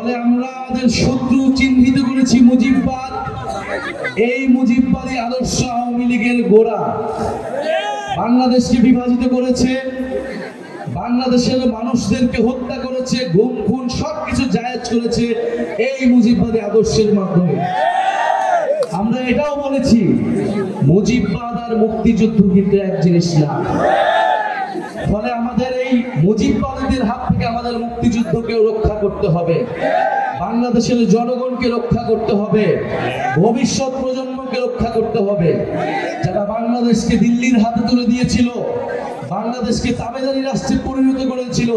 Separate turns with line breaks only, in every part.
ফলে আমরা আমাদের শত্রু চিহ্নিত করেছি মুজিববাদ। এই মুজিববাদী আদর্শ আওয়ামী লীগের গোড়া, বাংলাদেশকে বিভাজিত করেছে, বাংলাদেশের মানুষদেরকে হত্যা করেছে, গুম খুন সবকিছু জায়েজ করেছে এই মুজিববাদী আদর্শের মাধ্যমে। আমরা এটাও বলেছি মুজিববাদ আর মুক্তিযুদ্ধ কিন্তু এক জিনিস না। ফলে আমাদের এই মুজিববাদীদের হাত থেকে আমাদের মুক্তিযুদ্ধকেও রক্ষা করতে হবে, বাংলাদেশের জনগণকে রক্ষা করতে হবে, ভবিষ্যৎ প্রজন্মকে রক্ষা করতে হবে। যারা বাংলাদেশকে দিল্লির হাতে তুলে দিয়েছিল, বাংলাদেশকে তাবেদারি রাষ্ট্রে পরিণত করেছিল,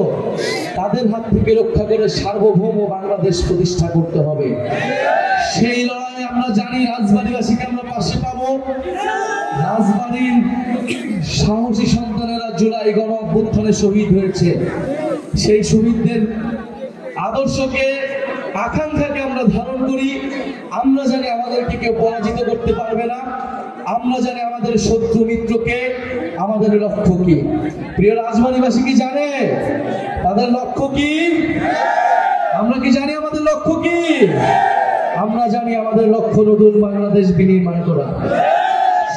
তাদের হাত থেকে রক্ষা করে সার্বভৌম বাংলাদেশ প্রতিষ্ঠা করতে হবে। সেই লড়াই আমরা জানি, রাজবাড়ীবাসীকে আমরা পাশে পাবো। রাজবাড়ীর সাহসী সন্তানেরা জুলাই গণ অভ্যুত্থানে শহীদ হয়েছে। সেই শহীদদের আদর্শকে, আকাঙ্ক্ষাকে আমরা ধারণ করি। আমরা জানি আমাদেরকে কেউ পরাজিত করতে পারবে না। আমরা জানি আমাদের শত্রু মিত্রকে, আমাদের লক্ষ্য কি। প্রিয় রাজবাড়ীবাসী কি জানে তাদের লক্ষ্য কি? আমরা কি জানি আমাদের লক্ষ্য কি? আমরা জানি আমাদের লক্ষ্য নতুন বাংলাদেশ বিনির্মাণ করা।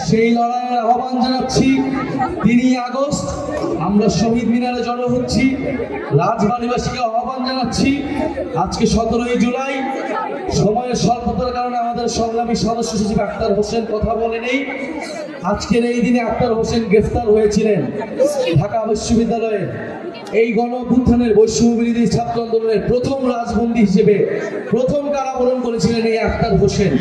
সেই লড়াইয়ের আহ্বান জানাচ্ছি। 3 আগস্ট আমরা শহীদ মিনারে জড়ো হচ্ছি। রাজবাড়ীবাসীকে আহ্বান জানাচ্ছি, আজকে 17 জুলাই, সময়ের স্বল্পতার কারণে আমাদের সংগ্রামী সদস্য সচিব আক্তার হোসেন কথা বলেনি। আজকের এই দিনে আক্তার হোসেন গ্রেফতার হয়েছিলেন ঢাকা বিশ্ববিদ্যালয়ে। এই গণ অভ্যুত্থানের বৈষম্য বিরোধী ছাত্র আন্দোলনের প্রথম রাজবন্দী হিসেবে প্রথম কারাবরণ করেছিলেন এই আক্তার হোসেন।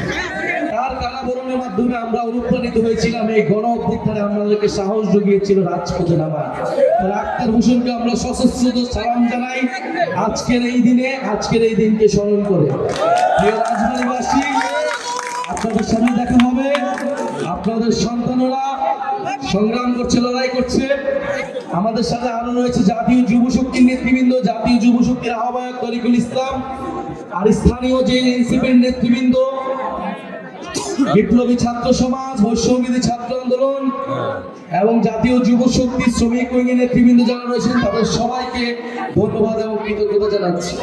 তার কারাবরণের মাধ্যমে আমরা অনুপ্রাণিত হয়েছিলাম। এই গণ অভ্যুত্থানে আমাদেরকে সাহস জুগিয়েছিল রাজপথে নামা। আক্তার হোসেনকে আমরা সশস্ত্র সালাম জানাই আজকের এই দিনে, আজকের এই দিনকে স্মরণ করে। প্রিয় রাজবাড়ীবাসী, আপনাদের সামনে দেখা হবে। আপনাদের সন্তানরা সংগ্রাম করছে, লড়াই করছে। আমাদের সাথে আরো রয়েছে জাতীয় যুব শক্তির নেতৃবৃন্দ, জাতীয় যুব শক্তির আহ্বায়ক তরিকুল ইসলাম, আর স্থানীয় যে এনসিপির নেতৃবৃন্দ, বিপ্লবী ছাত্র সমাজ, বৈষম্যবিরোধী ছাত্র আন্দোলন এবং জাতীয় যুব শক্তি শ্রমিক উইংয়ের নেতৃবৃন্দ যারা রয়েছেন, তাদের সবাইকে ধন্যবাদ এবং কৃতজ্ঞতা জানাচ্ছি।